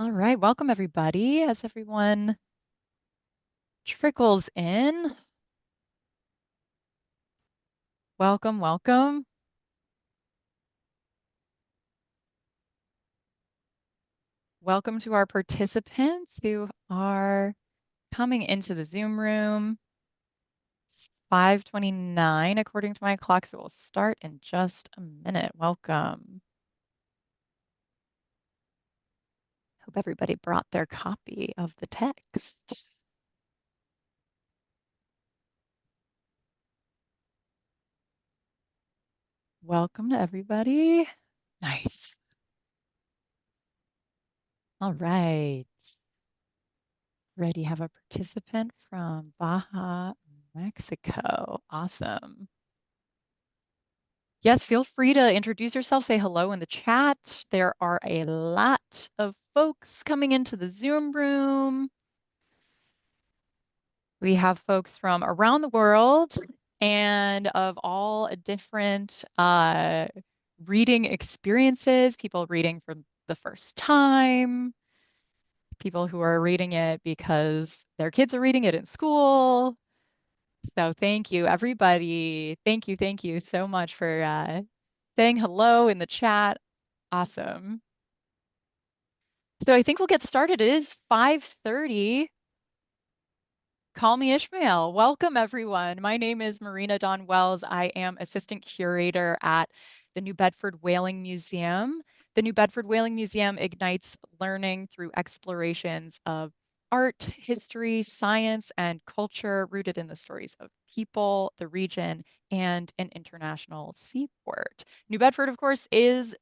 All right, welcome everybody. As everyone trickles in, welcome, welcome. Welcome to our participants who are coming into the Zoom room. It's 5:29 according to my clock, so we'll start in just a minute. Welcome. Hope everybody brought their copy of the text. Welcome to everybody. Nice. All right. Ready, have a participant from Baja, Mexico. Awesome. Yes, feel free to introduce yourself, say hello in the chat. There are a lot of folks coming into the Zoom room. We have folks from around the world and of all different reading experiences, people reading for the first time, people who are reading it because their kids are reading it in school. So thank you, everybody. Thank you so much for saying hello in the chat. Awesome. So I think we'll get started. It is 5:30. Call me Ishmael. Welcome, everyone. My name is Marina Dawn Wells. I am assistant curator at the New Bedford Whaling Museum. The New Bedford Whaling Museum ignites learning through explorations of art, history, science, and culture rooted in the stories of people, the region, and an international seaport. New Bedford, of course, is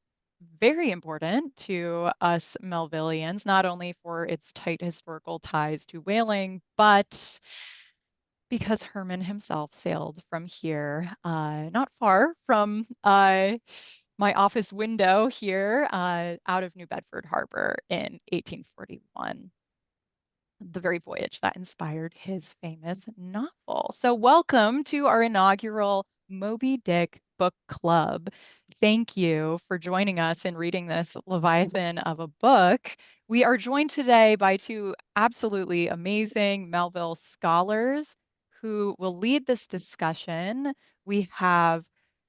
very important to us Melvillians, not only for its tight historical ties to whaling, but because Herman himself sailed from here, not far from my office window here, out of New Bedford Harbor in 1841, the very voyage that inspired his famous novel. So welcome to our inaugural Moby-Dick Book Club. Thank you for joining us in reading this Leviathan of a book. We are joined today by two absolutely amazing Melville scholars who will lead this discussion. We have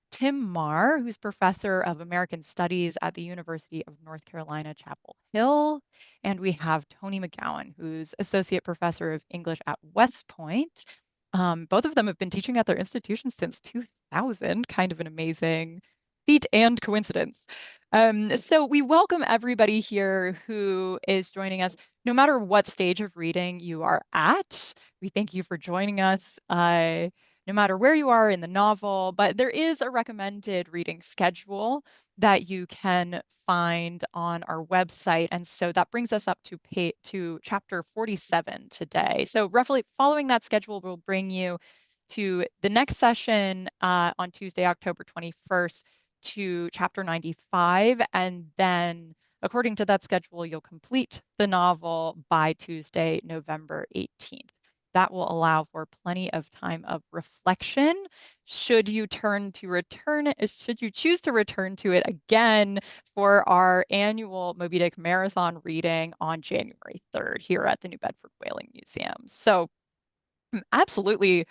Tim Marr, who's professor of American Studies at the University of North Carolina, Chapel Hill. And we have Tony McGowan, who's associate professor of English at West Point. Both of them have been teaching at their institution since 2000, kind of an amazing feat and coincidence. So we welcome everybody here who is joining us, no matter what stage of reading you are at. We thank you for joining us. No matter where you are in the novel, but there is a recommended reading schedule that you can find on our website. And so that brings us up to chapter 47 today. So roughly following that schedule will bring you to the next session on Tuesday, October 21st to chapter 95. And then according to that schedule, you'll complete the novel by Tuesday, November 18th. That will allow for plenty of time of reflection. Should you should you choose to return to it again for our annual Moby Dick Marathon reading on January 3rd here at the New Bedford Whaling Museum. So I'm absolutely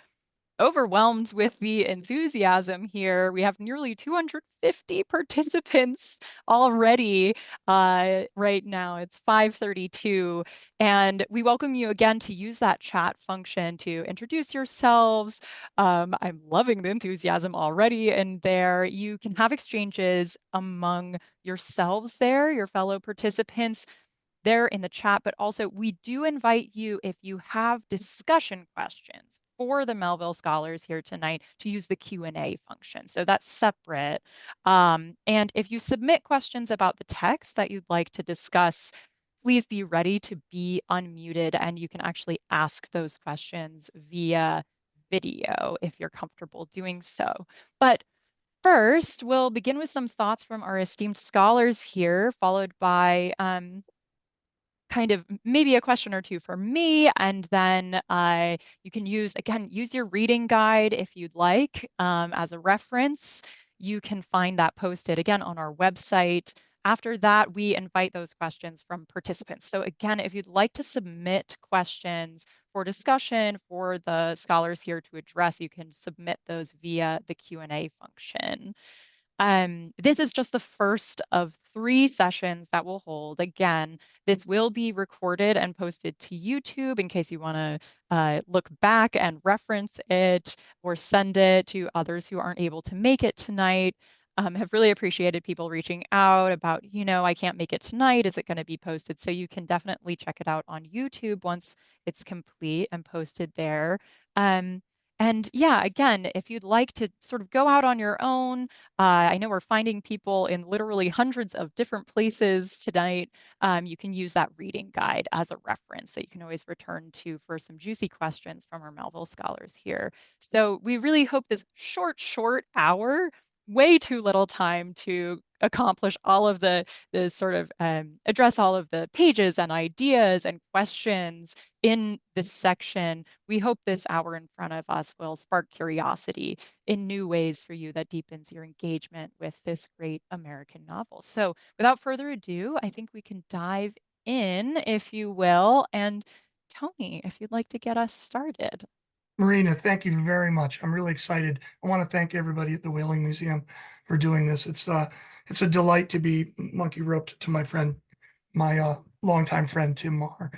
overwhelmed with the enthusiasm here. We have nearly 250 participants already right now. It's 5:32, and we welcome you again to use that chat function to introduce yourselves. I'm loving the enthusiasm already in there. You can have exchanges among yourselves there, your fellow participants there in the chat, but also we do invite you, if you have discussion questions for the Melville scholars here tonight, to use the Q&A function. So that's separate. And if you submit questions about the text that you'd like to discuss, please be ready to be unmuted, and you can actually ask those questions via video if you're comfortable doing so. But first, we'll begin with some thoughts from our esteemed scholars here, followed by kind of maybe a question or two for me, and then you can use your reading guide if you'd like as a reference. You can find that posted again on our website After that, we invite those questions from participants. So again, if you'd like to submit questions for discussion for the scholars here to address, you can submit those via the Q&A function. This is just the first of 3 sessions that we'll hold. Again, this will be recorded and posted to YouTube in case you want to look back and reference it or send it to others who aren't able to make it tonight. Have really appreciated people reaching out about, I can't make it tonight. Is it going to be posted? So you can definitely check it out on YouTube once it's complete and posted there. And yeah, again, if you'd like to sort of go out on your own, I know we're finding people in literally hundreds of different places tonight. You can use that reading guide as a reference that you can always return to for some juicy questions from our Melville scholars here. So we really hope this short hour, way too little time to accomplish all of the sort of address all of the pages and ideas and questions in this section. We hope this hour in front of us will spark curiosity in new ways for you that deepens your engagement with this great American novel. So without further ado, I think we can dive in, if you will. And Tony, if you'd like to get us started. Marina, thank you very much. I'm really excited. I want to thank everybody at the Whaling Museum for doing this. It's a delight to be monkey roped to my friend, my longtime friend Tim Marr.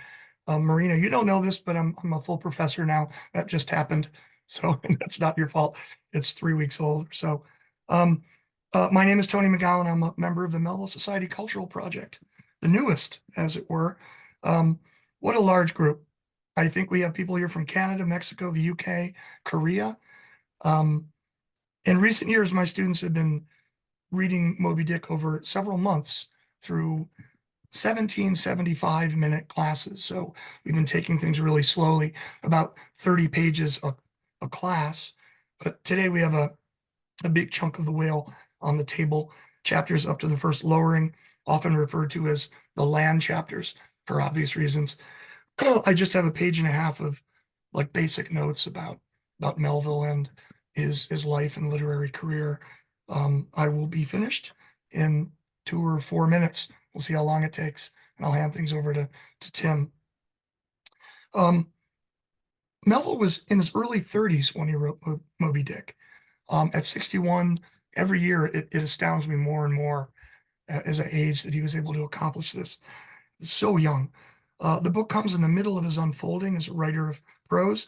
Marina, you don't know this, but I'm a full professor now. That just happened, so that's not your fault. It's 3 weeks old. So, my name is Tony McGowan. I'm a member of the Melville Society Cultural Project, the newest, as it were. What a large group. I think we have people here from Canada, Mexico, the UK, Korea. In recent years, my students have been reading Moby Dick over several months through 17 75-minute classes. So we've been taking things really slowly, about 30 pages a class. But today we have a big chunk of the whale on the table, chapters up to the first lowering, often referred to as the land chapters for obvious reasons. I just have a page and a half of like basic notes about Melville and his life and literary career. I will be finished in 2 or 4 minutes. We'll see how long it takes, and I'll hand things over to Tim. Melville was in his early 30s when he wrote Moby Dick. At 61, every year it astounds me more and more as I age that he was able to accomplish this. So young. The book comes in the middle of his unfolding as a writer of prose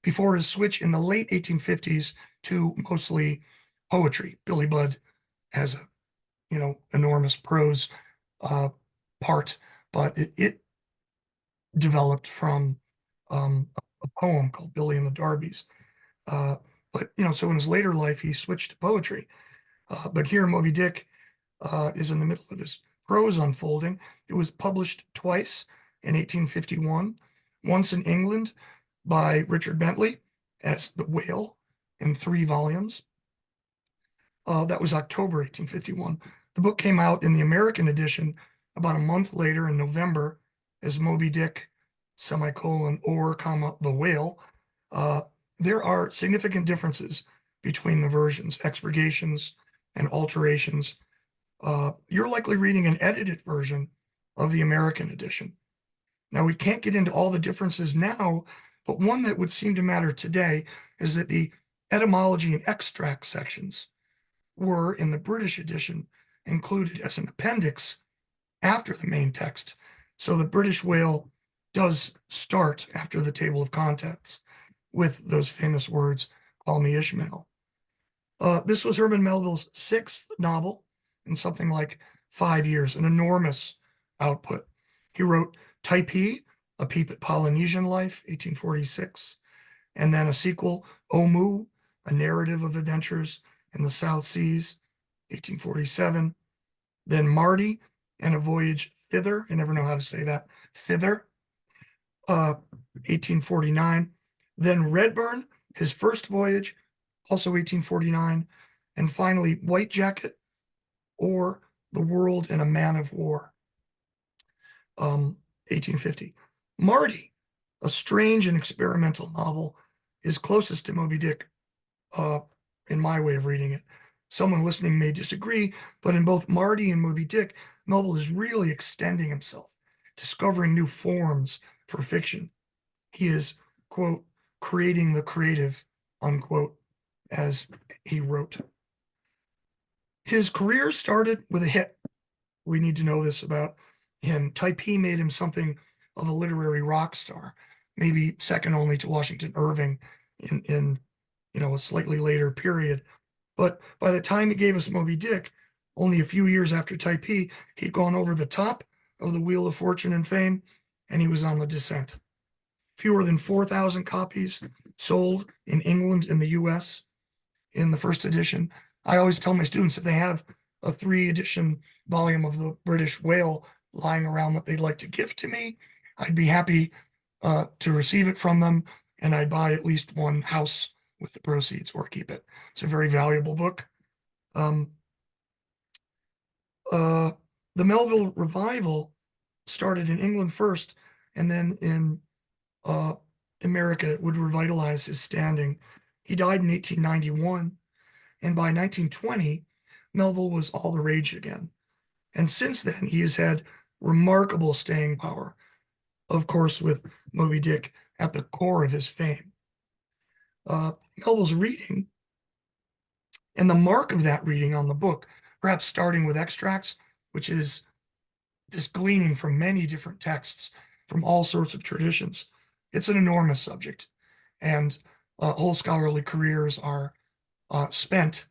before his switch in the late 1850s to mostly poetry. Billy Budd has a, enormous prose part, but it developed from a poem called Billy and the Darbies. So in his later life, he switched to poetry. But here, Moby Dick is in the middle of his prose unfolding. It was published twice in 1851, once in England by Richard Bentley as The Whale in 3 volumes. That was October 1851. The book came out in the American edition about a month later in November as Moby Dick, or, The Whale. There are significant differences between the versions, expurgations and alterations. You're likely reading an edited version of the American edition. Now, we can't get into all the differences now, but one that would seem to matter today is that the etymology and extract sections were, in the British edition, included as an appendix after the main text. So the British whale does start after the table of contents with those famous words, "Call me Ishmael." This was Herman Melville's 6th novel in something like 5 years, an enormous output. He wrote Typee, A Peep at Polynesian Life, 1846, and then a sequel, Omu, a narrative of adventures in the South Seas, 1847. Then Marty and a Voyage Thither, I never know how to say that, Thither, 1849. Then Redburn, his first voyage, also 1849. And finally, White Jacket, or The World in a Man of War, 1850. Marty, a strange and experimental novel, is closest to Moby Dick in my way of reading it. Someone listening may disagree, but in both Marty and Moby Dick, Melville is really extending himself, discovering new forms for fiction. He is, quote, creating the creative, unquote, as he wrote. His career started with a hit. We need to know this about him. Type made him something of a literary rock star, maybe second only to Washington Irving in a slightly later period. But by the time he gave us Moby Dick, only a few years after Type, he'd gone over the top of the Wheel of Fortune and fame, and he was on the descent. Fewer than 4,000 copies sold in England and the US in the first edition. I always tell my students if they have a 3 edition volume of the British Whale lying around that they'd like to give to me, I'd be happy to receive it from them, and I'd buy at least one house with the proceeds or keep it. It's a very valuable book. Um, uh, the Melville revival started in England first, and then in uh, America would revitalize his standing. He died in 1891, and by 1920, Melville was all the rage again. And since then, he has had remarkable staying power, of course, with Moby Dick at the core of his fame. Melville's reading and the mark of that reading on the book, perhaps starting with extracts, which is just gleaning from many different texts from all sorts of traditions. It's an enormous subject, and whole scholarly careers are spent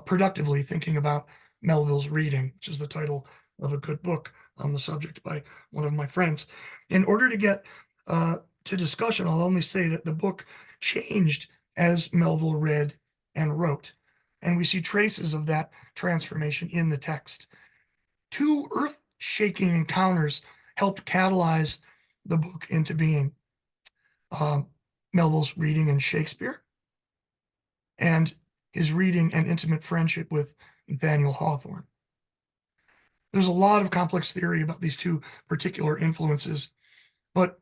productively thinking about Melville's reading, which is the title of a good book on the subject by one of my friends. In order to get to discussion, I'll only say that the book changed as Melville read and wrote, and we see traces of that transformation in the text. Two earth-shaking encounters helped catalyze the book into being. Melville's reading in Shakespeare and his reading and intimate friendship with Nathaniel Hawthorne. There's a lot of complex theory about these two particular influences, but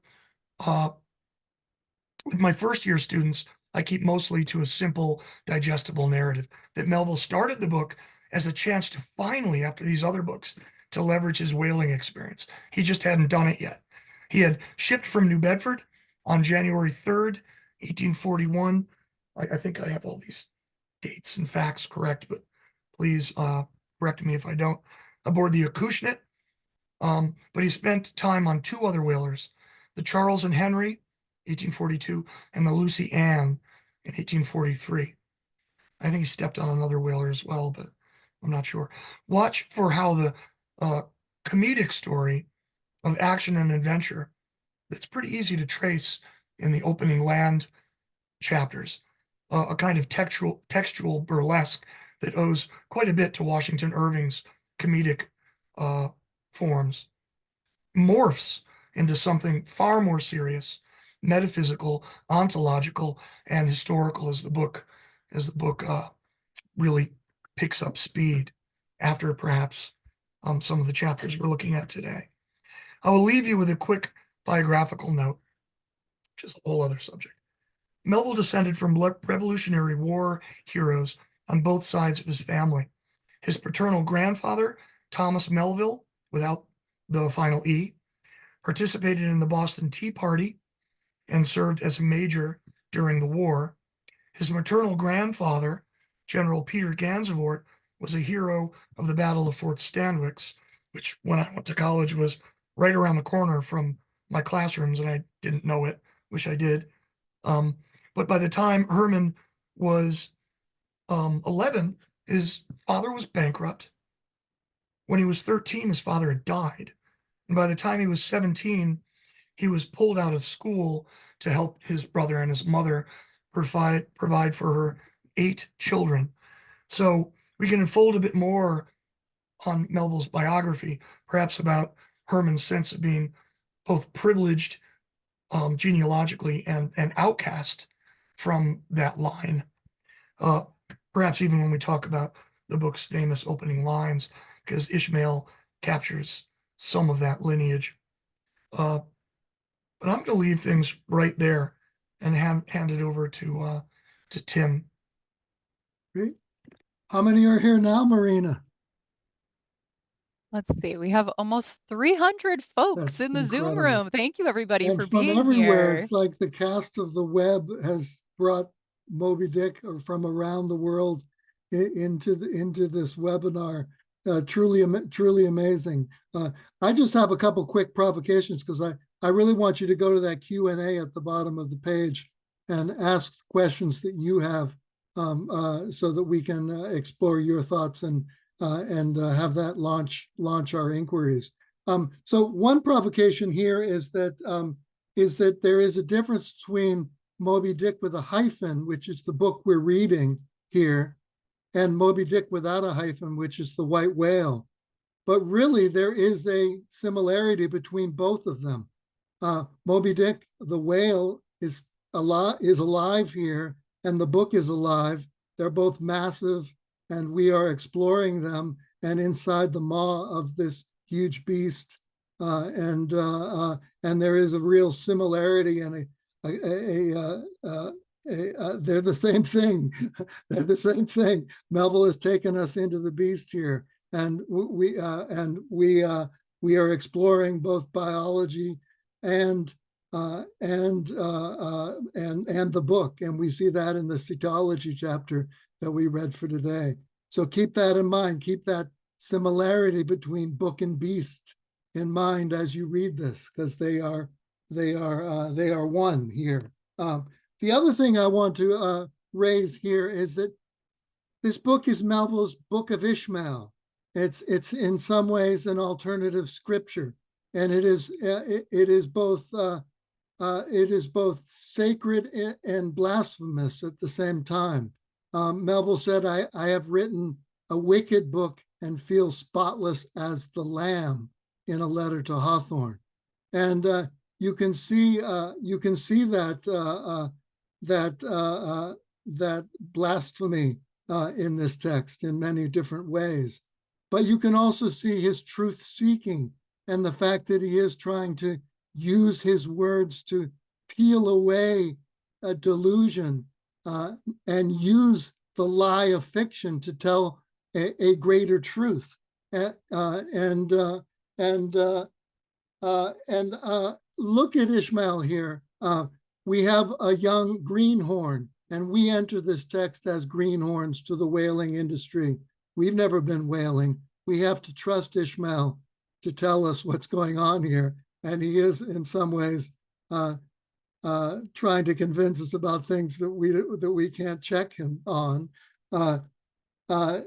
with my first year students, I keep mostly to a simple, digestible narrative that Melville started the book as a chance to finally, after these other books, to leverage his whaling experience. He just hadn't done it yet. He had shipped from New Bedford on January 3rd, 1841. I think I have all these dates and facts correct, but please correct me if I don't. Aboard the Acushnet, but he spent time on two other whalers, the Charles and Henry, 1842, and the Lucy Ann in 1843. I think he stepped on another whaler as well, but I'm not sure. Watch for how the comedic story of action and adventure that's pretty easy to trace in the opening land chapters, a kind of textual burlesque that owes quite a bit to Washington Irving's comedic forms, morphs into something far more serious, metaphysical, ontological, and historical as the book really picks up speed after perhaps some of the chapters we're looking at today. I will leave you with a quick biographical note, which is a whole other subject. Melville descended from Revolutionary War heroes on both sides of his family. His paternal grandfather, Thomas Melville, without the final E, participated in the Boston Tea Party and served as a major during the war. His maternal grandfather, General Peter Gansevoort, was a hero of the Battle of Fort Stanwix, which when I went to college was right around the corner from my classrooms, and I didn't know it. Wish I did. But by the time Herman was 11, his father was bankrupt. When he was 13, his father had died. And by the time he was 17, he was pulled out of school to help his brother and his mother provide for her 8 children. So we can unfold a bit more on Melville's biography, perhaps about Herman's sense of being both privileged genealogically and outcast from that line. Uh, Perhaps even when we talk about the book's famous opening lines, because Ishmael captures some of that lineage. Uh, but I'm going to leave things right there and hand it over to Tim. Great. How many are here now, Marina? Let's see. We have almost 300 folks That's in the Zoom incredible. room. Thank you, everybody, And for from being everywhere, here. it's like the cast of the web has brought Moby Dick or from around the world into this webinar. Truly amazing. I just have a couple quick provocations because I really want you to go to that Q&A at the bottom of the page and ask questions that you have, so that we can explore your thoughts and have that launch our inquiries. So one provocation here is that there is a difference between Moby Dick with a hyphen, which is the book we're reading here, and Moby Dick without a hyphen, which is the white whale. But really, there is a similarity between both of them. Moby Dick, the whale, is alive here, and the book is alive. They're both massive, and we are exploring them. And inside the maw of this huge beast, and there is a real similarity and they're the same thing. They're the same thing. Melville has taken us into the beast here, and we are exploring both biology and and the book, and we see that in the cetology chapter that we read for today. So keep that in mind. Keep that similarity between book and beast in mind as you read this, because they are one here. The other thing I want to raise here is that this book is Melville's Book of Ishmael. It's in some ways an alternative scripture, and it is both sacred and blasphemous at the same time. Melville said, I have written a wicked book and feel spotless as the lamb, in a letter to Hawthorne. And you can see that blasphemy in this text in many different ways. But you can also see his truth seeking and the fact that he is trying to use his words to peel away a delusion and use the lie of fiction to tell a greater truth. And look at Ishmael here. We have a young greenhorn, and we enter this text as greenhorns to the whaling industry. We've never been whaling. We have to trust Ishmael to tell us what's going on here. And he is, in some ways, trying to convince us about things that we can't check him on. That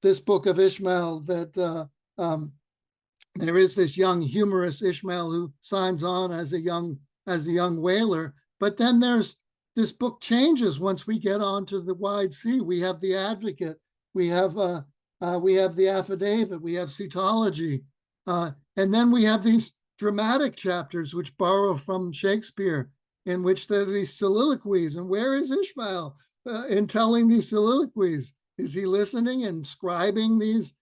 this book of Ishmael, that there is this young humorous Ishmael who signs on as a young whaler, but then this book changes once we get onto the wide sea. We have the advocate, we have the affidavit, we have cetology, and then we have these dramatic chapters which borrow from Shakespeare, in which there are these soliloquies. And where is Ishmael in telling these soliloquies? Is he listening and scribing these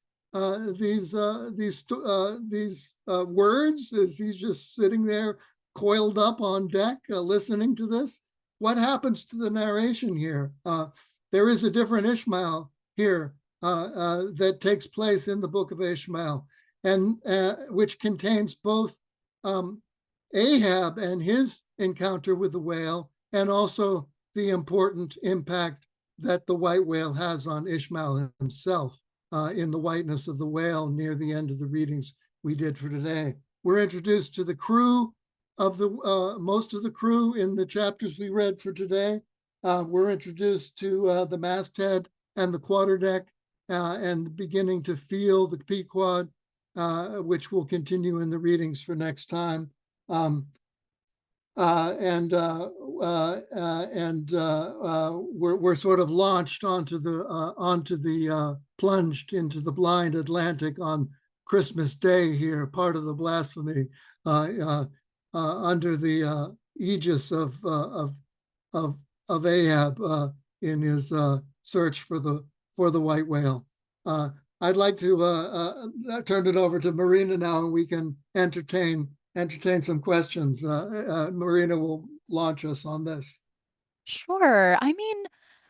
words? Is he just sitting there coiled up on deck listening to this? What happens to the narration here? There is a different Ishmael here that takes place in the book of Ishmael, and which contains both Ahab and his encounter with the whale, and also the important impact that the white whale has on Ishmael himself in the whiteness of the whale near the end of the readings we did for today. We're introduced to the crew of most of the crew in the chapters we read for today. We're introduced to the masthead and the quarterdeck, and beginning to feel the Pequod, which will continue in the readings for next time. We're sort of launched onto the plunged into the blind Atlantic on Christmas Day here, part of the blasphemy, under the aegis of Ahab in his search for the white whale. I'd like to turn it over to Marina now, and we can entertain some questions. Marina will launch us on this. Sure. I mean,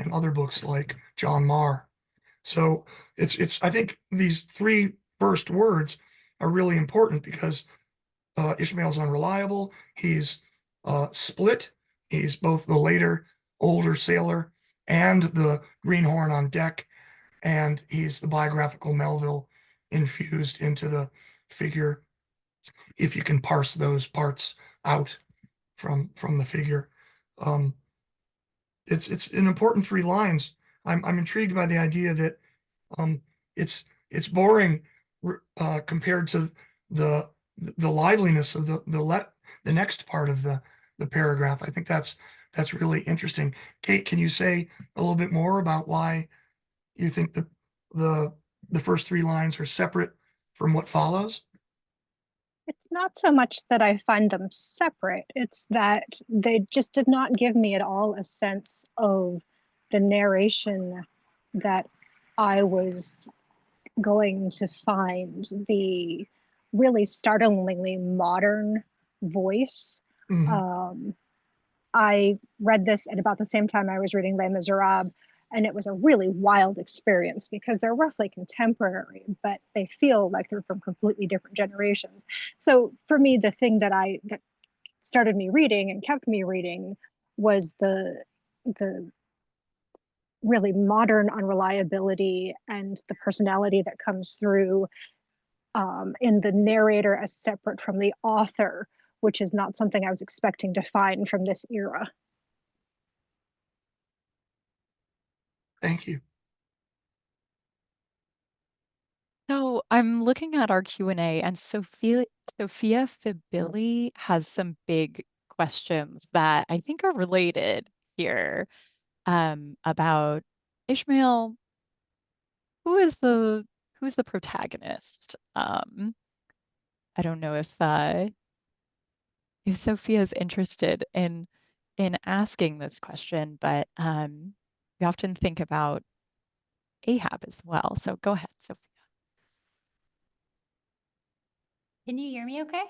and other books like John Marr. So I think these three first words are really important because Ishmael's unreliable. He's split. He's both the later, older sailor and the greenhorn on deck, and he's the biographical Melville infused into the figure. If you can parse those parts out from the figure, um, it's an important three lines. I'm intrigued by the idea that um, it's boring compared to the the liveliness of the next part of the paragraph. I think that's really interesting. Kate, can you say a little bit more about why you think the the first three lines are separate from what follows? It's not so much that I find them separate, it's that they just did not give me at all a sense of the narration that I was going to find, the really startlingly modern voice. Mhm. I read this at about the same time I was reading Les Miserables, and it was a really wild experience because they're roughly contemporary, but they feel like they're from completely different generations. So for me, the thing that started me reading and kept me reading was the really modern unreliability and the personality that comes through in the narrator as separate from the author, which is not something I was expecting to find from this era. Thank you. So I'm looking at our Q&A, and Sophia Fibili has some big questions that I think are related here, about Ishmael. Who is who's the protagonist? I don't know if Sophia's interested in asking this question, but we often think about Ahab as well. So go ahead, Sophia. Can you hear me okay?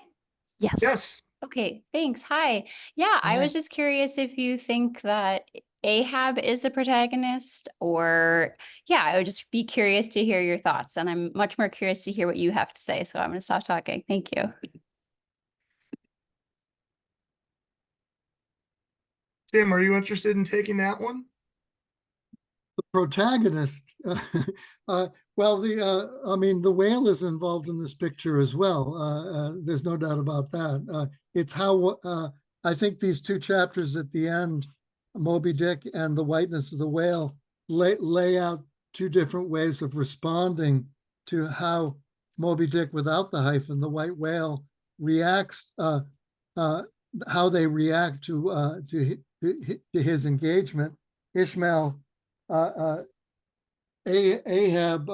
Yes. Yes. Okay, thanks. Hi. Yeah, I Hi. was just curious if you think that Ahab is the protagonist, or yeah, I would just be curious to hear your thoughts. And I'm much more curious to hear what you have to say. So I'm going to stop talking. Thank you. Tim, are you interested in taking that one? The protagonist, well, I mean, the whale is involved in this picture as well. There's no doubt about that. It's how I think these two chapters at the end, Moby Dick and the whiteness of the whale, lay out two different ways of responding to how Moby Dick without the hyphen, the white whale, reacts, how they react to his engagement. Ishmael, Ahab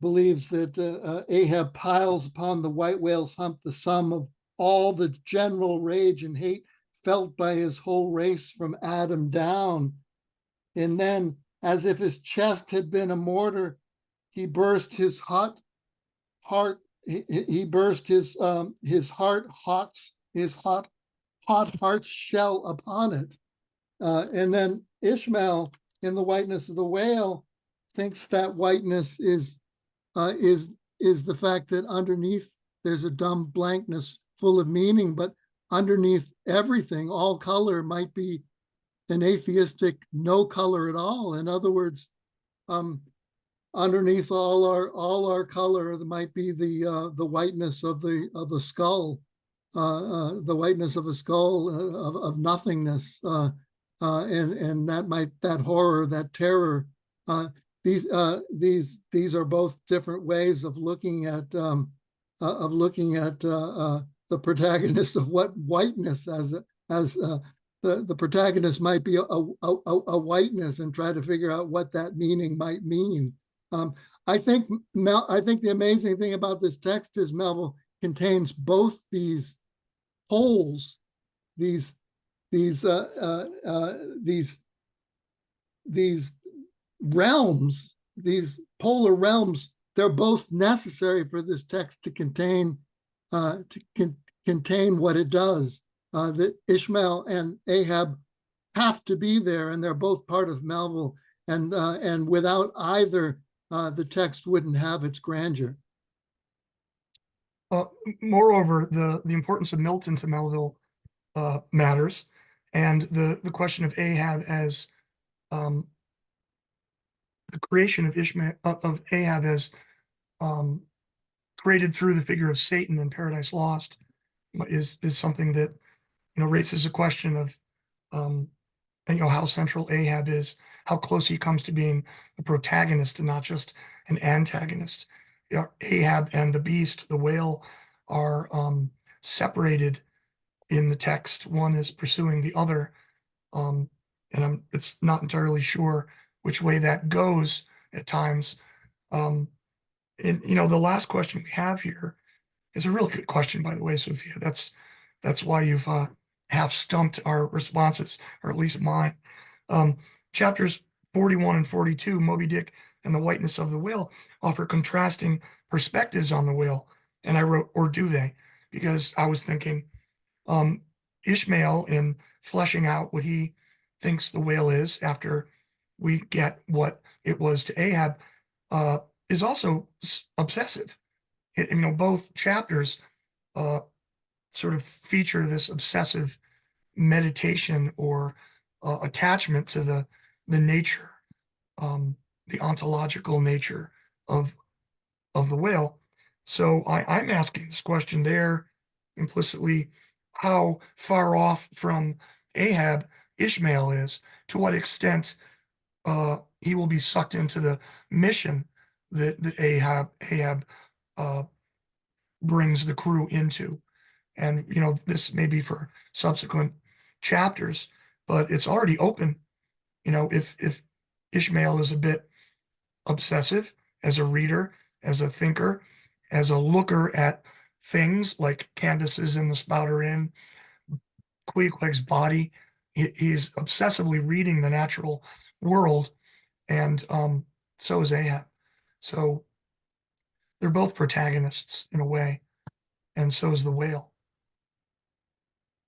believes that Ahab piles upon the white whale's hump the sum of all the general rage and hate felt by his whole race from Adam down. And then, as if his chest had been a mortar, he burst his hot heart. He burst his heart hots his hot heart shell upon it. And then Ishmael, in the whiteness of the whale, thinks that whiteness is the fact that underneath there's a dumb blankness full of meaning, but underneath everything, all color might be an atheistic no color at all. In other words, underneath all our color, there might be the whiteness of the skull, the whiteness of a skull of nothingness. And that horror, that terror, these are both different ways of looking at the protagonist of what whiteness as the protagonist might be a whiteness and try to figure out what that meaning might mean. I think the amazing thing about this text is Melville contains both these poles, these realms, these polar realms. They're both necessary for this text to contain contain what it does. That Ishmael and Ahab have to be there, and they're both part of Melville. And without either, the text wouldn't have its grandeur. Moreover, the importance of Milton to Melville matters, and the question of Ahab as um, the creation of Ishmael of Ahab as um, created through the figure of Satan in Paradise Lost is something that raises a question of um, how central Ahab is, how close he comes to being the protagonist and not just an antagonist. Ahab and the beast, the whale, are separated in the text. One is pursuing the other, um, and it's not entirely sure which way that goes at times. And the last question we have here is a really good question, by the way, Sophia. That's why you've half stumped our responses, or at least mine. Chapters 41 and 42, Moby Dick and the Whiteness of the Whale, offer contrasting perspectives on the whale. And I wrote, or do they? Because I was thinking Ishmael, in fleshing out what he thinks the whale is after we get what it was to Ahab, uh, is also obsessive. Both chapters uh, sort of feature this obsessive meditation or attachment to the nature, the ontological nature of the whale. So I'm asking this question there implicitly: how far off from Ahab Ishmael is, to what extent he will be sucked into the mission that Ahab uh, brings the crew into. And this may be for subsequent chapters, but it's already open. If Ishmael is a bit obsessive as a reader, as a thinker, as a looker at things like Candace's in the Spouter Inn, Queequeg's body, he's obsessively reading the natural world, and so is Ahab. So they're both protagonists in a way, and so is the whale.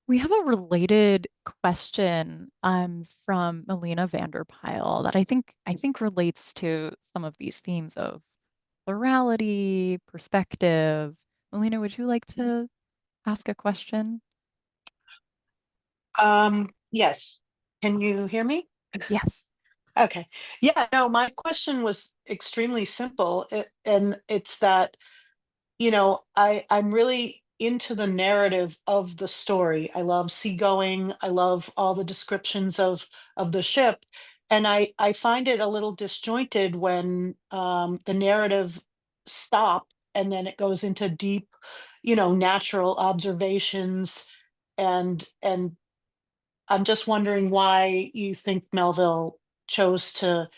We have a related question from Melina Vanderpyle that I think relates to some of these themes of plurality, perspective. Melina, would you like to ask a question? Yes. Can you hear me? Yes. Okay. Yeah, no, my question was extremely simple. And it's that, I'm really into the narrative of the story. I love seagoing. I love all the descriptions of the ship. And I find it a little disjointed when the narrative stops and then it goes into deep, natural observations, and I'm just wondering why you think Melville chose to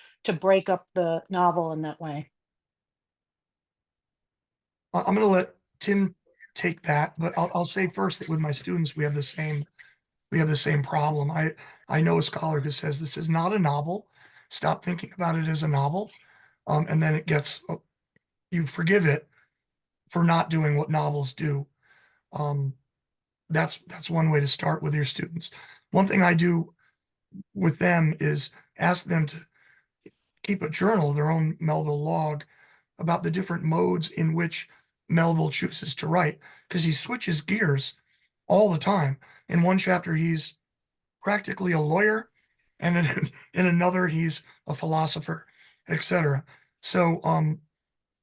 break up the novel in that way. I'm going to let Tim take that, but I'll say first that with my students we have the same problem. I know a scholar who says this is not a novel. Stop thinking about it as a novel, and then it gets you forgive it for not doing what novels do. Um, that's one way to start with your students. One thing I do with them is ask them to keep a journal, their own Melville log, about the different modes in which Melville chooses to write, because he switches gears all the time. In one chapter, he's practically a lawyer, and in another, he's a philosopher, etc. So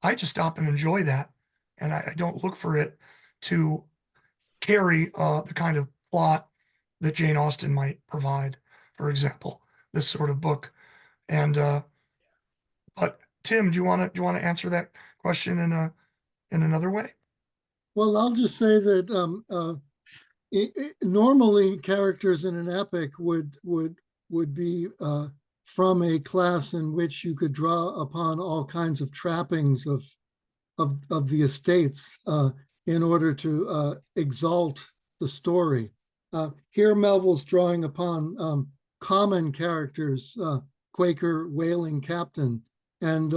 I just stop and enjoy that, and I don't look for it to carry the kind of plot that Jane Austen might provide, for example, this sort of book. And but Tim, do you want to answer that question in another way? Well, I'll just say that normally characters in an epic would be from a class in which you could draw upon all kinds of trappings of the estates in order to exalt the story. Here, Melville's drawing upon common characters, Quaker whaling captain, and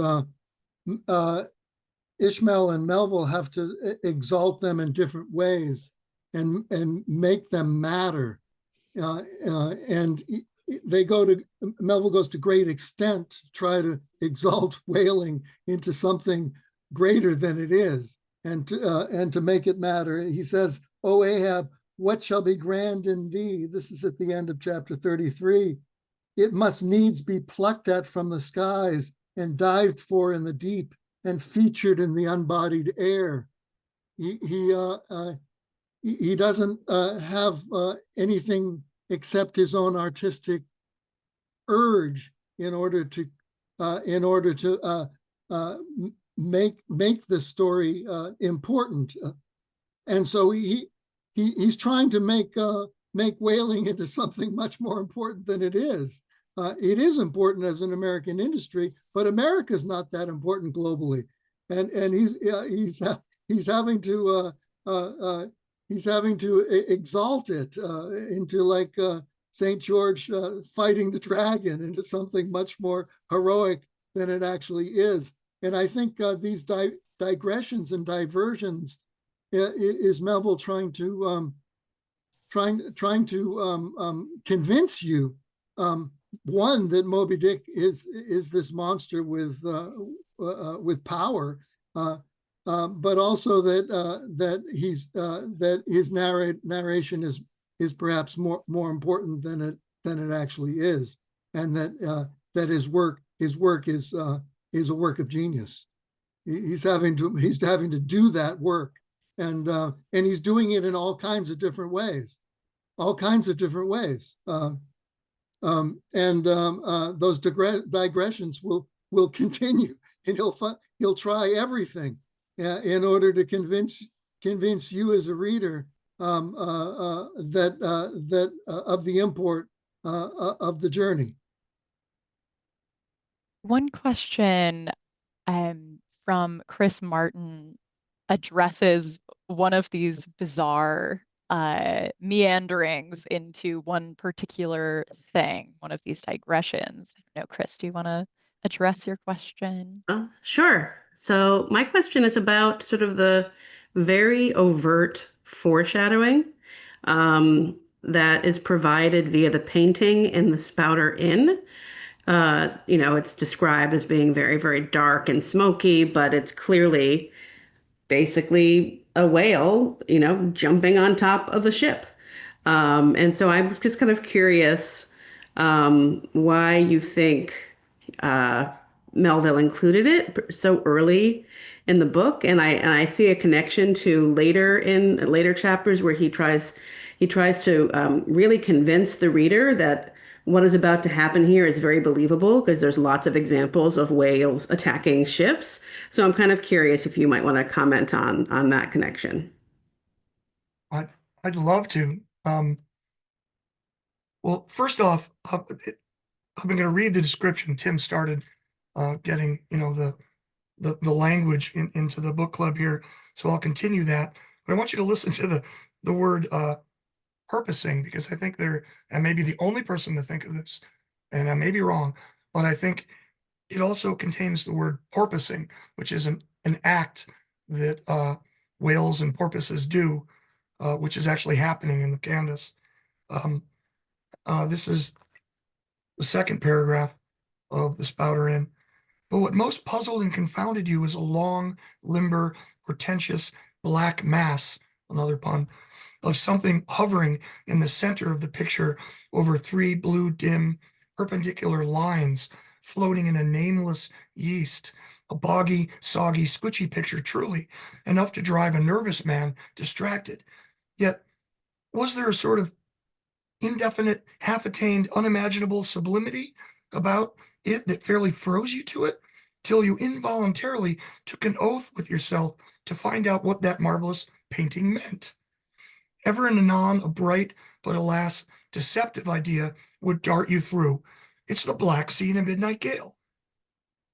Ishmael and Melville have to exalt them in different ways and make them matter. And Melville goes to great extent to try to exalt whaling into something greater than it is, and to make it matter. He says, "O Ahab, what shall be grand in thee?" This is at the end of chapter 33. "It must needs be plucked at from the skies and dived for in the deep and featured in the unbodied air." He doesn't have anything except his own artistic urge in order to make the story important, and so he's trying to make whaling into something much more important than it is. It is important as an American industry, but America's not that important globally, and he's having to exalt it into like St. George fighting the dragon, into something much more heroic than it actually is. And I think these digressions and diversions is Melville trying to convince you, one, that Moby Dick is this monster with power, but also that his narration is perhaps more important than it actually is, and that his work is a work of genius. He's having to do that work, and he's doing it in all kinds of different ways, those digressions will continue, and he'll try everything in order to convince you as a reader that of the import of the journey. One question from Chris Martin addresses one of these bizarre meanderings into one particular thing, one of these digressions. No, Chris, do you want to address your question? Sure. So my question is about sort of the very overt foreshadowing that is provided via the painting in the Spouter Inn. It's described as being very, very dark and smoky, but it's clearly basically a whale, jumping on top of a ship. And so I'm just kind of curious why you think Melville included it so early in the book, and I see a connection to later chapters where he tries to really convince the reader that what is about to happen here is very believable, because there's lots of examples of whales attacking ships. So I'm kind of curious if you might want to comment on that connection. I'd love to. Well, first off, I'm going to read the description. Tim started getting the language into the book club here, so I'll continue that. But I want you to listen to the word purposing, because I think I may be the only person to think of this, and I may be wrong, but I think it also contains the word porpoising, which is an act that whales and porpoises do, which is actually happening in the Candace. This is the second paragraph of the Spouter Inn. But what most puzzled and confounded you is a long, limber, portentous black mass, another pun, of something hovering in the center of the picture over three blue, dim, perpendicular lines floating in a nameless yeast, a boggy, soggy, squishy picture, truly enough to drive a nervous man distracted. Yet, was there a sort of indefinite, half-attained, unimaginable sublimity about it that fairly froze you to it, till you involuntarily took an oath with yourself to find out what that marvelous painting meant? Ever and anon, a bright, but alas, deceptive idea would dart you through. It's the Black Sea in a midnight gale.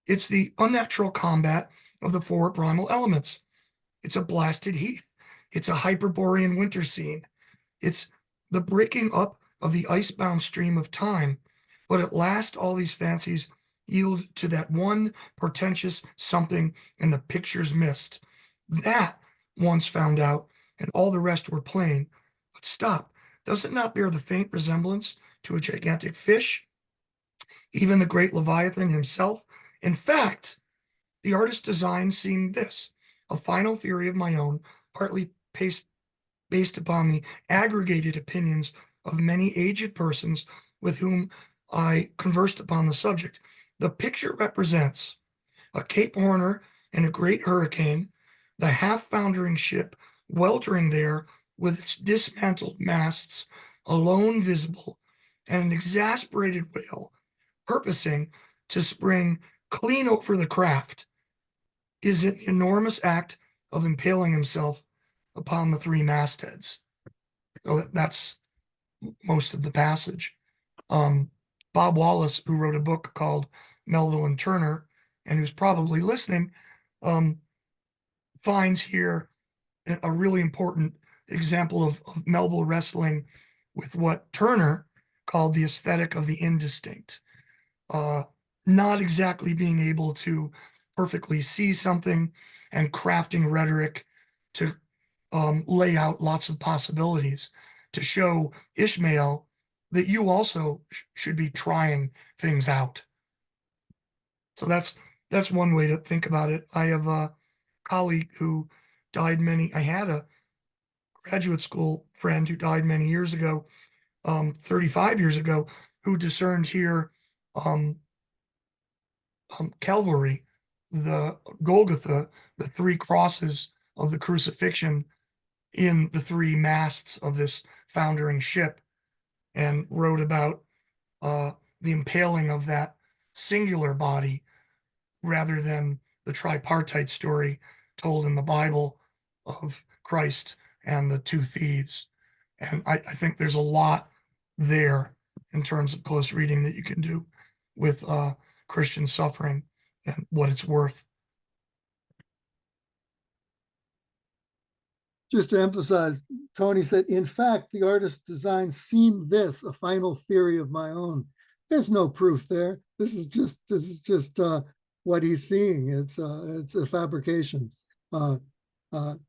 It's the unnatural combat of the four primal elements. It's a blasted heath. It's a Hyperborean winter scene. It's the breaking up of the icebound stream of time. But at last, all these fancies yield to that one portentous something in the picture's mist. That, once found out, and all the rest were plain. But stop, does it not bear the faint resemblance to a gigantic fish, even the great Leviathan himself. In fact, the artist's design seemed this, a final theory of my own, partly based upon the aggregated opinions of many aged persons with whom I conversed upon the subject. The picture represents a Cape Horner in a great hurricane, the half-foundering ship weltering there with its dismantled masts alone visible, and an exasperated whale purposing to spring clean over the craft is in the enormous act of impaling himself upon the three mastheads. So that's most of the passage. Bob Wallace, who wrote a book called Melville and Turner, and who's probably listening, finds here a really important example of Melville wrestling with what Turner called the aesthetic of the indistinct. Not exactly being able to perfectly see something and crafting rhetoric to lay out lots of possibilities to show Ishmael that you also should be trying things out. So that's one way to think about it. I have a colleague who died I had a graduate school friend who died many years ago, 35 years ago, who discerned here Calvary, the Golgotha, the three crosses of the crucifixion in the three masts of this foundering ship, and wrote about the impaling of that singular body rather than the tripartite story told in the Bible of Christ and the two thieves. And I think there's a lot there in terms of close reading that you can do with Christian suffering and what it's worth. Just to emphasize, Tony said, in fact, the artist's design seemed this, a final theory of my own. There's no proof there. This is just what he's seeing. It's a fabrication.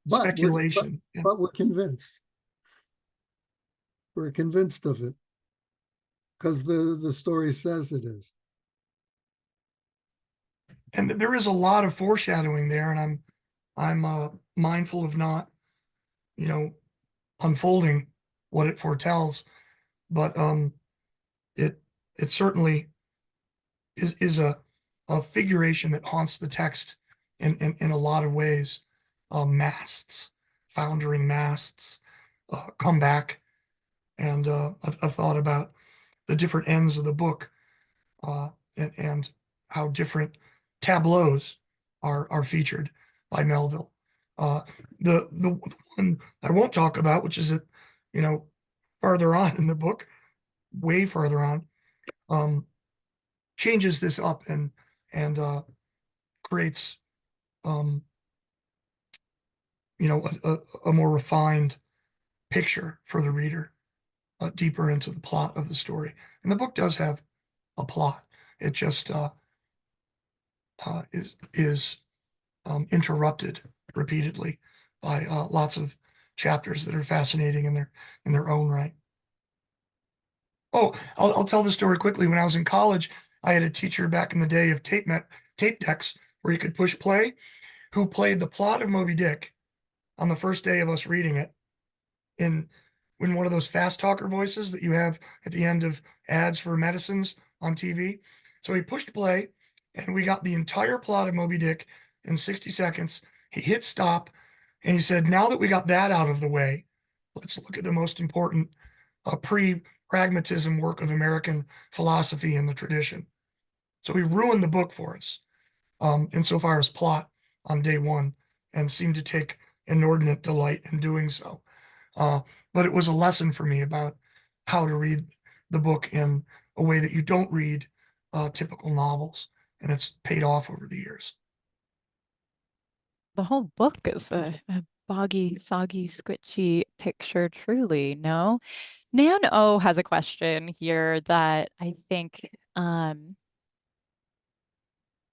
Speculation. But we're convinced. We're convinced of it because the story says it is. And there is a lot of foreshadowing there, and I'm mindful of not, unfolding what it foretells, but it certainly is a figuration that haunts the text in a lot of ways. Masts, foundering masts, come back, and I've thought about the different ends of the book, and how different tableaus are featured by Melville. The one I won't talk about, which is farther on in the book, way farther on, changes this up and creates a more refined picture for the reader, deeper into the plot of the story. And the book does have a plot. It just is interrupted repeatedly by lots of chapters that are fascinating in their own right. Oh, I'll tell the story quickly. When I was in college, I had a teacher back in the day of tape decks where you could push play, who played the plot of Moby Dick on the first day of us reading it in one of those fast talker voices that you have at the end of ads for medicines on TV. So he pushed play, and we got the entire plot of Moby Dick in 60 seconds. He hit stop, and he said, now that we got that out of the way, let's look at the most important pre-pragmatism work of American philosophy and the tradition. So he ruined the book for us, insofar as plot on day one, and seemed to take inordinate delight in doing so. But it was a lesson for me about how to read the book in a way that you don't read typical novels, and it's paid off over the years. The whole book is a boggy, soggy, squishy picture, truly. No? Nan O has a question here that I think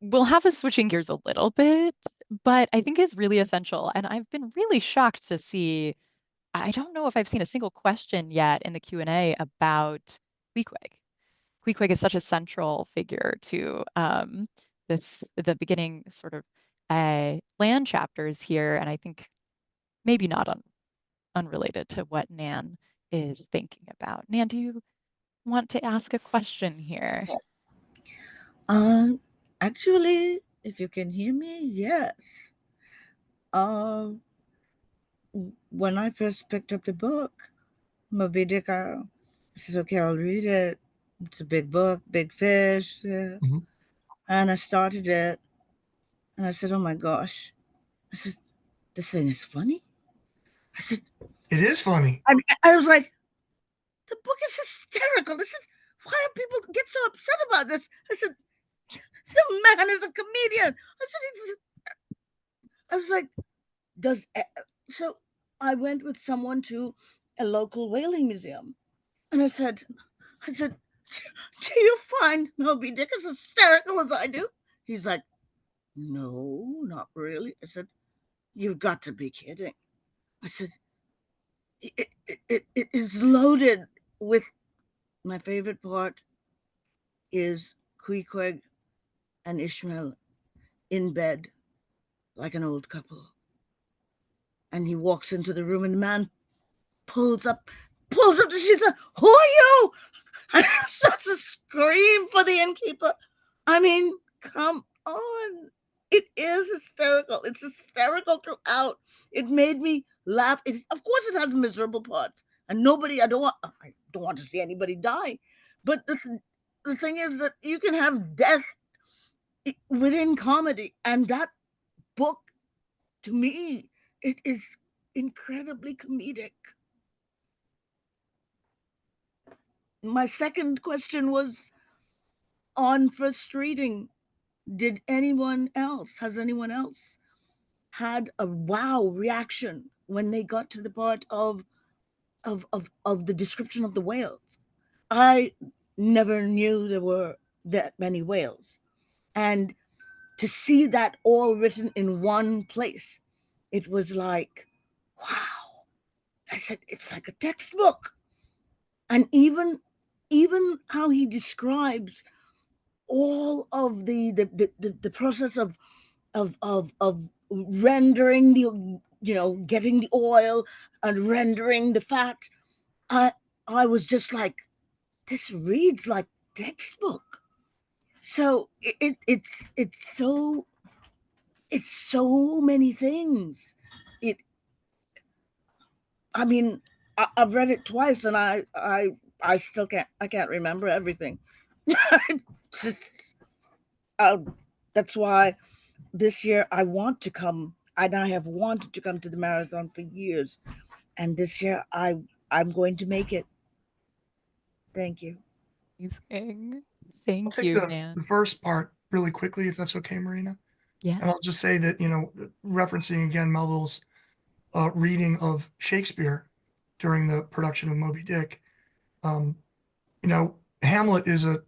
will have us switching gears a little bit, but I think is really essential. And I've been really shocked to see, I don't know if I've seen a single question yet in the Q&A about Queequeg. Queequeg is such a central figure to the beginning sort of land chapters here, and I think maybe not unrelated to what Nan is thinking about. Nan, do you want to ask a question here? Um, Actually, if you can hear me, yes. When I first picked up the book, Moby-Dick, I said, okay, I'll read it. It's a big book, big fish. And I started it, and I said, oh my gosh. I said, this thing is funny. I said, It is funny. I was like, the book is hysterical. I said, why do people get so upset about this? I said, the man is a comedian. I was like, so I went with someone to a local whaling museum, and I said, do you find Moby Dick as hysterical as I do? He's like, no, not really. I said, you've got to be kidding. I said, it is loaded with, my favorite part is Queequeg and Ishmael in bed like an old couple. And he walks into the room, and the man pulls up the sheets. Who are you? And starts to scream for the innkeeper. I mean, come on. It is hysterical. It's hysterical throughout. It made me laugh. Of course, it has miserable parts, and I don't want to see anybody die. But the thing is that you can have death within comedy, and that book, to me, it is incredibly comedic. My second question was on first reading. Has anyone else had a wow reaction when they got to the part of the description of the whales? I never knew there were that many whales. And to see that all written in one place, it was like, wow. I said, it's like a textbook. And even how he describes all of the process of rendering getting the oil and rendering the fat, I was just like, this reads like textbook. So it's so many things. I mean, I've read it twice, and I still can't remember everything. That's why this year I want to come, and I have wanted to come to the marathon for years, and this year I'm going to make it. Thank you. Amazing. I'll Thank take you, the Nan. first part really quickly, if that's okay, Marina. Yeah. And I'll just say that, referencing again Melville's reading of Shakespeare during the production of Moby Dick, Hamlet is a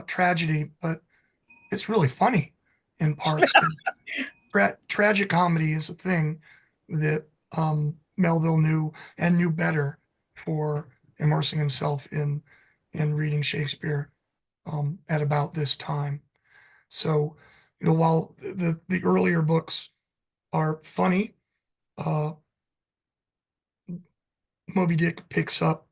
tragedy, but it's really funny in parts. Tragic comedy is a thing that Melville knew better for immersing himself in reading Shakespeare at about this time. So, while the earlier books are funny, Moby Dick picks up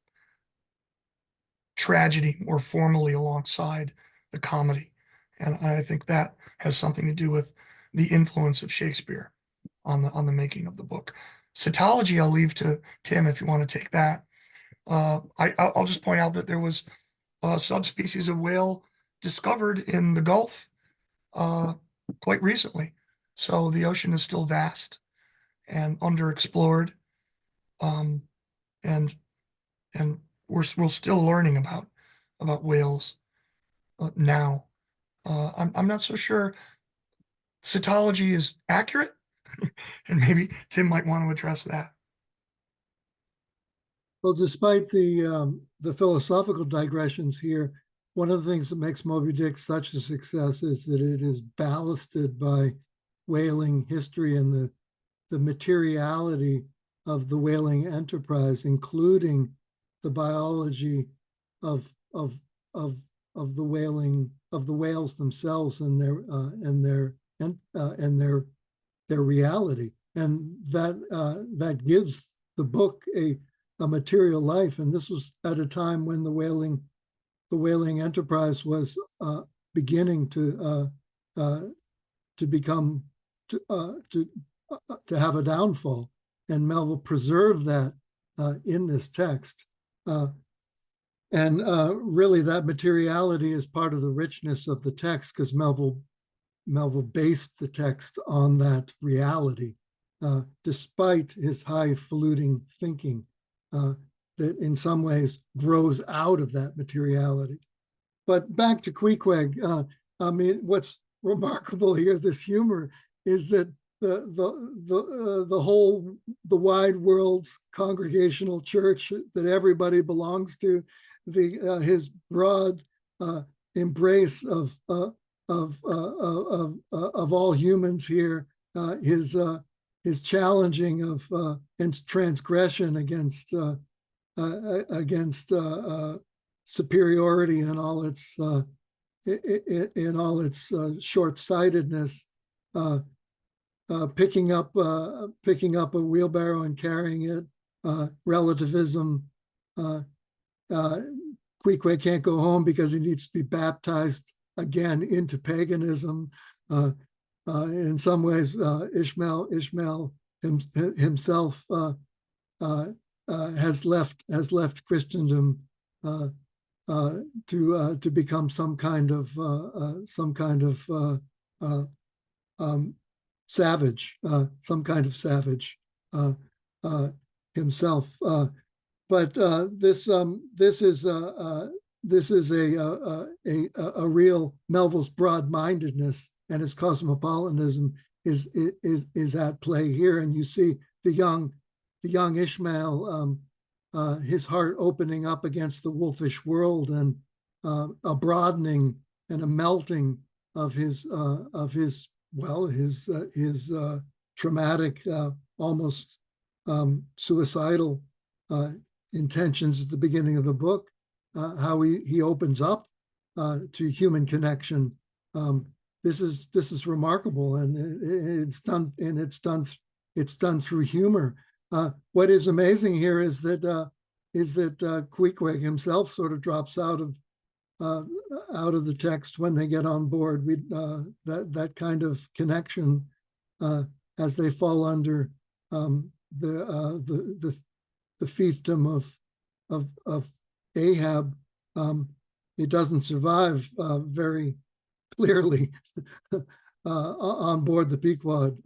tragedy more formally alongside the comedy. And I think that has something to do with the influence of Shakespeare on the making of the book. Cetology, I'll leave to Tim if you want to take that. I'll just point out that there was a subspecies of whale discovered in the Gulf quite recently. So the ocean is still vast and underexplored. And we're still learning about whales now. I'm not so sure cetology is accurate, and maybe Tim might want to address that. Well, despite the philosophical digressions here, one of the things that makes Moby Dick such a success is that it is ballasted by whaling history and the materiality of the whaling enterprise, including the biology of of of of the whales themselves and their reality, and that gives the book a material life. And this was at a time when the whaling enterprise was beginning to become to have a downfall, and Melville preserved that in this text. And really, that materiality is part of the richness of the text, because Melville based the text on that reality, despite his highfalutin thinking that in some ways grows out of that materiality. But back to Queequeg, I mean, what's remarkable here, this humor, is that the wide world's congregational church that everybody belongs to, his broad embrace of all humans here, his challenging of and transgression against superiority and all its short-sightedness, picking up a wheelbarrow and carrying it, relativism. Queequeg can't go home because he needs to be baptized again into paganism. In some ways, Ishmael himself has left Christendom to become some kind of savage himself. But this is a real Melville's broad-mindedness, and his cosmopolitanism is at play here. And you see the young Ishmael, his heart opening up against the wolfish world, and a broadening and a melting of his traumatic, almost suicidal intentions at the beginning of the book. How he opens up to human connection. This is remarkable, and it's done through humor. What is amazing here is that Queequeg himself sort of drops out of the text when they get on board. That kind of connection, as they fall under the fiefdom of Ahab, it doesn't survive very clearly on board the Pequod.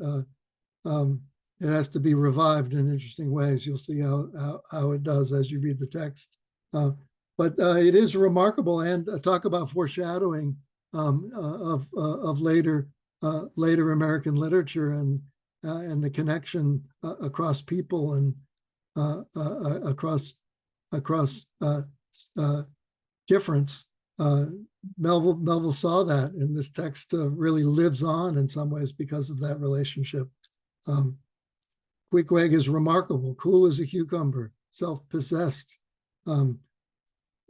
It has to be revived in interesting ways. You'll see how it does as you read the text. But it is remarkable, and talk about foreshadowing of later American literature, and the connection across people and across difference. Melville saw that, and this text really lives on in some ways because of that relationship. Queequeg is remarkable, cool as a cucumber, self-possessed.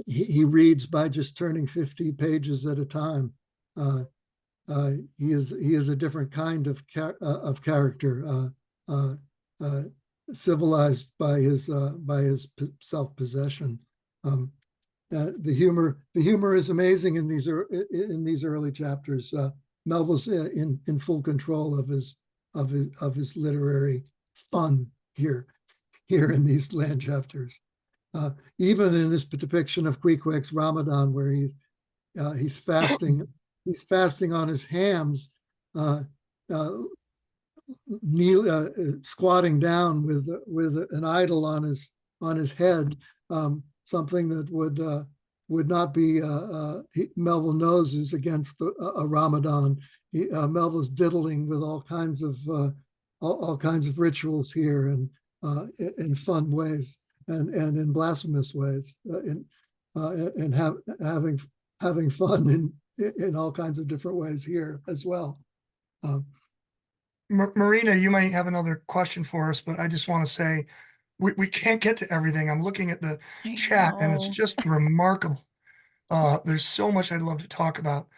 He reads by just turning 50 pages at a time. He is a different kind of character, civilized by his self-possession. The humor is amazing in these early chapters. Melville's in full control of his literary fun here in these land chapters. Even in his depiction of Queequeg's Ramadan, where he's fasting on his hams, squatting down with an idol on his head, something that would not be, Melville knows is against a Ramadan. Melville's diddling with all kinds of rituals here, and in fun ways, and in blasphemous ways, and having fun in all kinds of different ways here as well. Marina, you might have another question for us, but I just want to say we can't get to everything. I'm looking at the I chat and it's know. just remarkable. There's so much I'd love to talk about.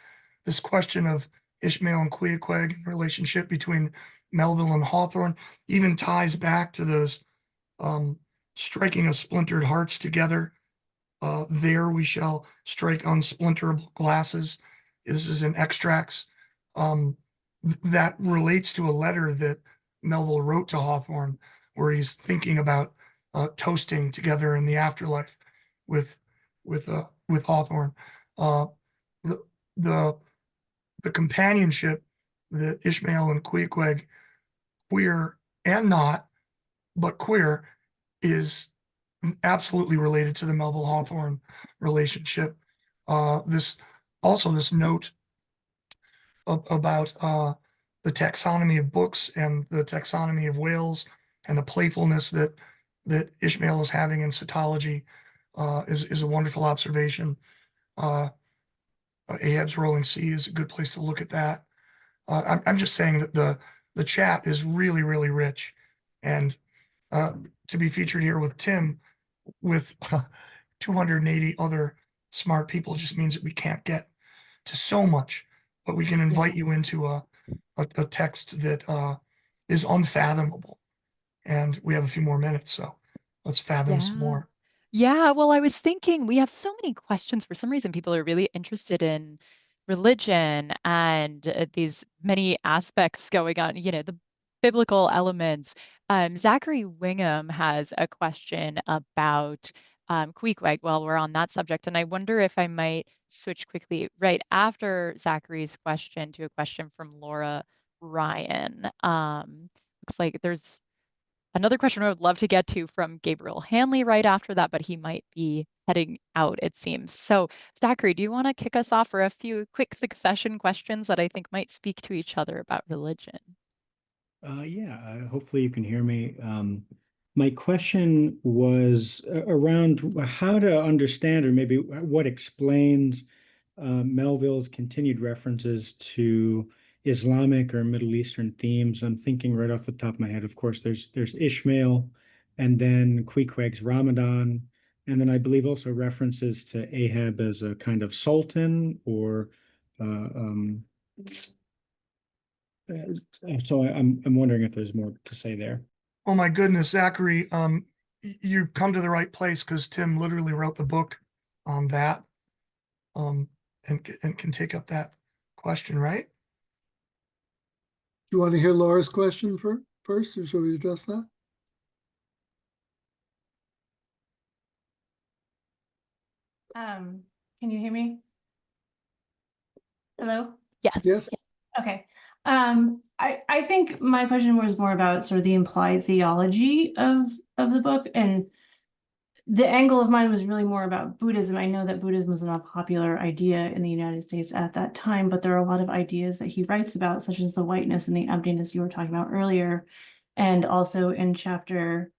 This question of Ishmael and Queequeg and the relationship between Melville and Hawthorne even ties back to those striking of splintered hearts together. There we shall strike unsplinterable glasses. This is in extracts. That relates to a letter that Melville wrote to Hawthorne, where he's thinking about toasting together in the afterlife with with Hawthorne. Uh, the the the companionship that Ishmael and Queequeg, queer and not, but queer, is absolutely related to the Melville Hawthorne relationship. This also this note about the taxonomy of books and the taxonomy of whales and the playfulness that Ishmael is having in cetology is a wonderful observation. Uh, Ahab's Rolling Sea is a good place to look at that. I'm just saying that the chat is really, really rich, and to be featured here with Tim with 280 other smart people just means that we can't get to so much, but we can invite you into a text that is unfathomable. And we have a few more minutes, so let's fathom some Yeah. more. Yeah, well, I was thinking we have so many questions. For some reason, people are really interested in religion and these many aspects going on, the biblical elements. Zachary Wingham has a question about Queequeg while we're on that subject. And I wonder if I might switch quickly right after Zachary's question to a question from Laura Ryan. Looks like there's another question I would love to get to from Gabriel Hanley right after that, but he might be heading out, it seems. So, Zachary, do you want to kick us off for a few quick succession questions that I think might speak to each other about religion? Yeah, hopefully you can hear me. My question was around how to understand, or maybe what explains Melville's continued references to Islamic or Middle Eastern themes. I'm thinking right off the top of my head, of course, there's Ishmael, and then Queequeg's Ramadan, and then I believe also references to Ahab as a kind of sultan or so I'm wondering if there's more to say there. Oh my goodness, Zachary, you come to the right place because Tim literally wrote the book on that, um, and can take up that question, right? Do you want to hear Laura's question first, or shall we address that? Can you hear me? Hello? Yes. Yes. Okay. I think my question was more about sort of the implied theology of the book, and the angle of mine was really more about Buddhism. I know that Buddhism was not a popular idea in the United States at that time, but there are a lot of ideas that he writes about, such as the whiteness and the emptiness you were talking about earlier. And also in chapter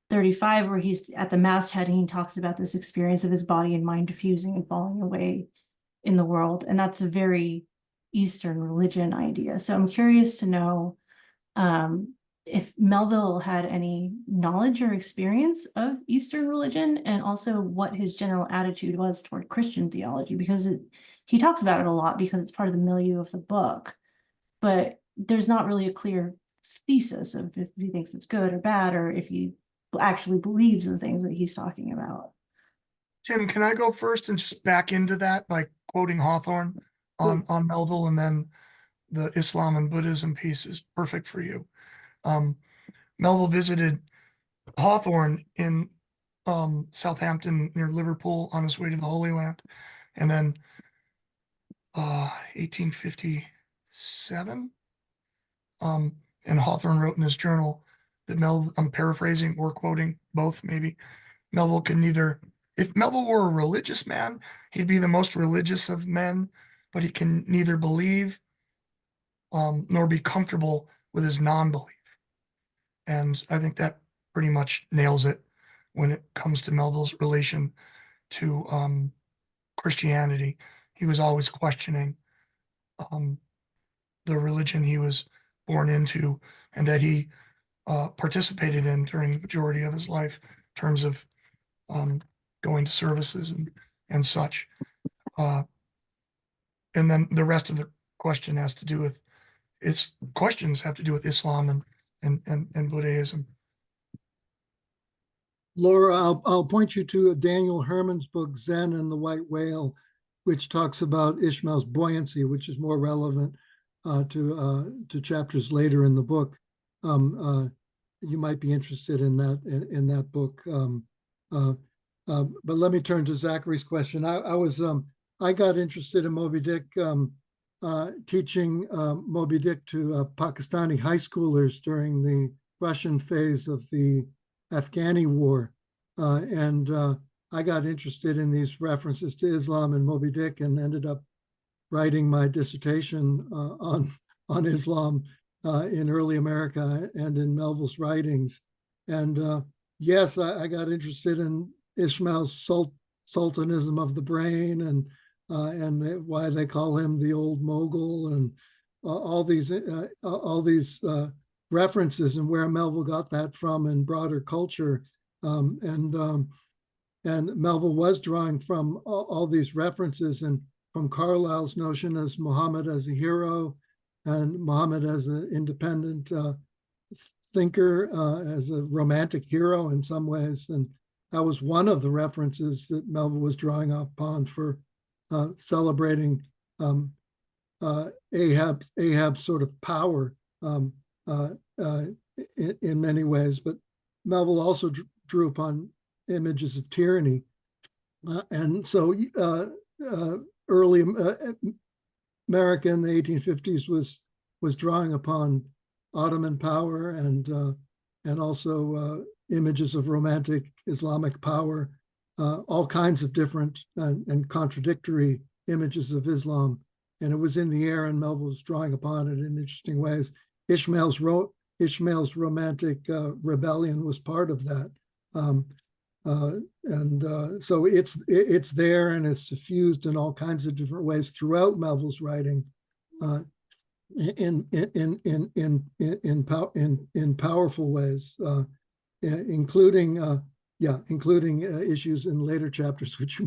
35, where he's at the masthead and he talks about this experience of his body and mind diffusing and falling away in the world. And that's a very Eastern religion idea. So I'm curious to know if Melville had any knowledge or experience of Eastern religion, and also what his general attitude was toward Christian theology, because he talks about it a lot because it's part of the milieu of the book, but there's not really a clear thesis of if he thinks it's good or bad, or if he actually believes the things that he's talking about. Tim, can I go first and just back into that by quoting Hawthorne on Melville, and then the Islam and Buddhism piece is perfect for you. Melville visited Hawthorne in Southampton near Liverpool on his way to the Holy Land, and then 1857, and Hawthorne wrote in his journal that I'm paraphrasing or quoting both, maybe, Melville could neither, if Melville were a religious man, he'd be the most religious of men, but he can neither believe nor be comfortable with his non-belief. And I think that pretty much nails it when it comes to Melville's relation to Christianity. He was always questioning the religion he was born into, and that he participated in during the majority of his life in terms of going to services and such. And then the rest of the question has to do with questions have to do with Islam and Buddhism. Laura, I'll point you to Daniel Herman's book, Zen and the White Whale, which talks about Ishmael's buoyancy, which is more relevant to chapters later in the book. You might be interested in that book. But let me turn to Zachary's question. I got interested in Moby Dick teaching Moby Dick to Pakistani high schoolers during the Russian phase of the Afghani war. And I got interested in these references to Islam and Moby Dick and ended up writing my dissertation on Islam in early America and in Melville's writings. And yes, I got interested in Ishmael's sultanism of the brain and why they call him the old mogul and all these references and where Melville got that from in broader culture. And Melville was drawing from all these references and from Carlyle's notion as Muhammad as a hero and Muhammad as an independent thinker, as a romantic hero in some ways. And that was one of the references that Melville was drawing upon for celebrating Ahab's sort of power in many ways. But Melville also drew upon images of tyranny. And so early America in the 1850s was drawing upon Ottoman power and also images of romantic Islamic power, all kinds of different and contradictory images of Islam. And it was in the air, and Melville was drawing upon it in interesting ways. Ishmael's romantic rebellion was part of that. So it's there, and it's suffused in all kinds of different ways throughout Melville's writing, in powerful ways, including issues in later chapters which you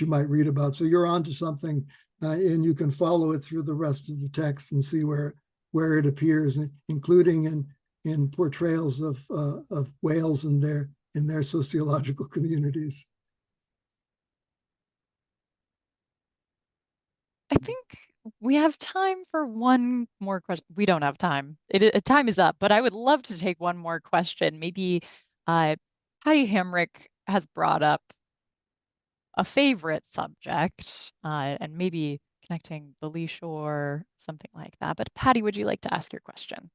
might read about. So you're onto something, and you can follow it through the rest of the text and see where it appears, including in portrayals of whales in their sociological communities. I think we have time for one more question. We don't have time. Time is up, but I would love to take one more question. Maybe Patty Hamrick has brought up a favorite subject, and maybe connecting the lee shore, something like that. But Patty, would you like to ask your question?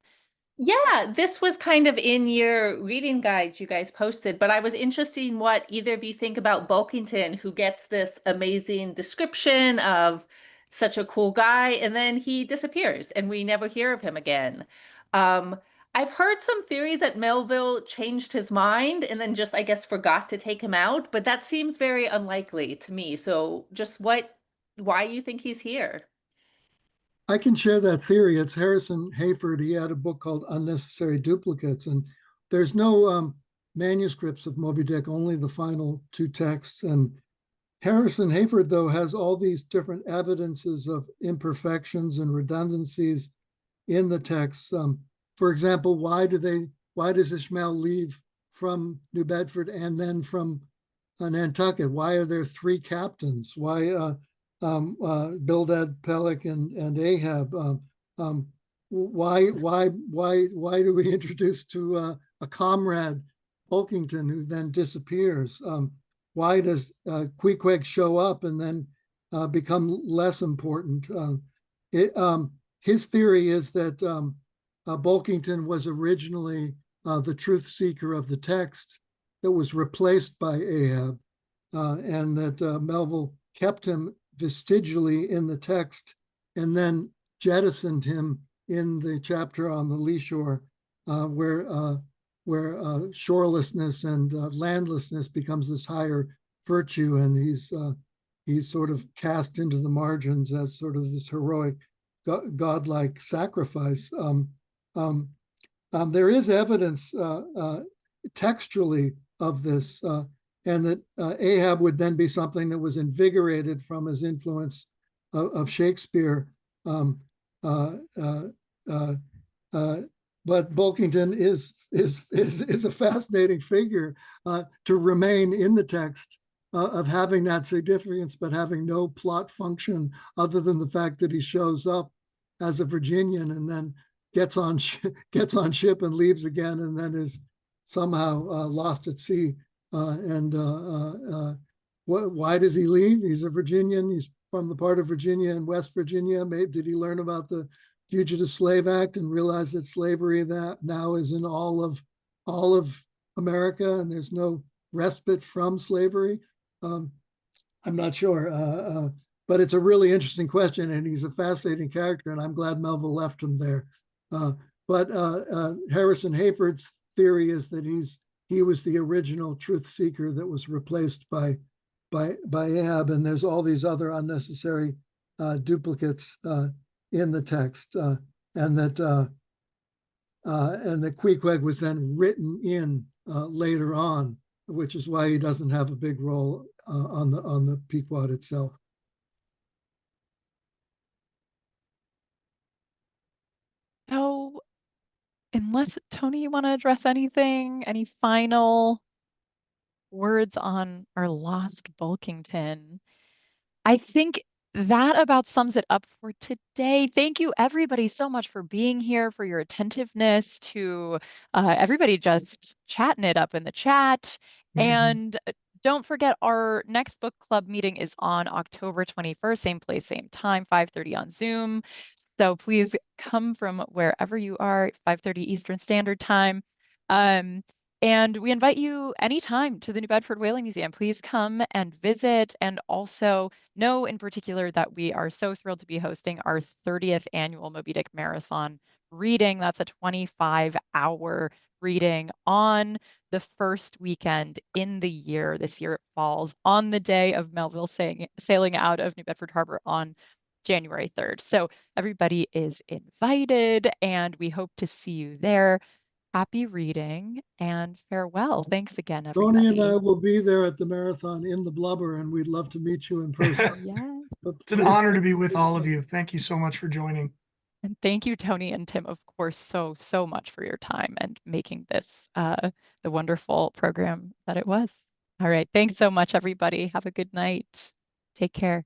Yeah, this was kind of in your reading guide you guys posted, but I was interested in what either of you think about Bulkington, who gets this amazing description of such a cool guy, and then he disappears and we never hear of him again. I've heard some theories that Melville changed his mind and then just, I guess, forgot to take him out, but that seems very unlikely to me. So just why you think he's here? I can share that theory. It's Harrison Hayford. He had a book called Unnecessary Duplicates, and there's no manuscripts of Moby Dick, only the final two texts. And Harrison Hayford, though, has all these different evidences of imperfections and redundancies in the texts. For example, why does Ishmael leave from New Bedford and then from Nantucket? Why are there three captains? Why Bildad, Peleg, and Ahab? Why do we introduce to a comrade, Bulkington, who then disappears? Why does Queequeg show up and then become less important? His theory is that Bulkington was originally the truth seeker of the text that was replaced by Ahab, and that Melville kept him vestigially in the text and then jettisoned him in the chapter on the lee shore, where shorelessness and landlessness becomes this higher virtue, and he's sort of cast into the margins as sort of this heroic godlike sacrifice. There is evidence textually of this, and that Ahab would then be something that was invigorated from his influence of Shakespeare. Um, uh, uh, uh, uh, but Bulkington is a fascinating figure to remain in the text, of having that significance, but having no plot function other than the fact that he shows up as a Virginian and then gets on ship and leaves again, and then is somehow lost at sea. Why does he leave? He's a Virginian. He's from the part of Virginia in West Virginia. Maybe did he learn about the Fugitive Slave Act and realize that slavery that now is in all of America, and there's no respite from slavery? I'm not sure, but it's a really interesting question, and he's a fascinating character, and I'm glad Melville left him there. But Harrison Hayford's theory is that he was the original truth seeker that was replaced by Ahab, and there's all these other unnecessary duplicates in the text, and that Queequeg was then written in later on, which is why he doesn't have a big role on the Pequod itself. Oh, unless Tony, you want to address anything? Any final words on our lost Bulkington? I think that about sums it up for today. Thank you, everybody, so much for being here, for your attentiveness to everybody just chatting it up in the chat. And don't forget, our next book club meeting is on October 21st, same place, same time, 5:30 on Zoom. So please come from wherever you are, 5:30 Eastern Standard Time. And we invite you anytime to the New Bedford Whaling Museum. Please come and visit, and also know in particular that we are so thrilled to be hosting our 30th annual Moby-Dick Marathon reading. That's a 25-hour reading on the first weekend in the year. This year it falls on the day of Melville sailing out of New Bedford Harbor on January 3rd. So everybody is invited, and we hope to see you there. Happy reading and farewell. Thanks again, Tony everybody. and I will be there at the marathon in the blubber, and we'd love to meet you in person. Yes. It's an honor to be with all of you. Thank you so much for joining. And thank you, Tony and Tim, of course, so much for your time and making this the wonderful program that it was. All right. Thanks so much, everybody. Have a good night. Take care.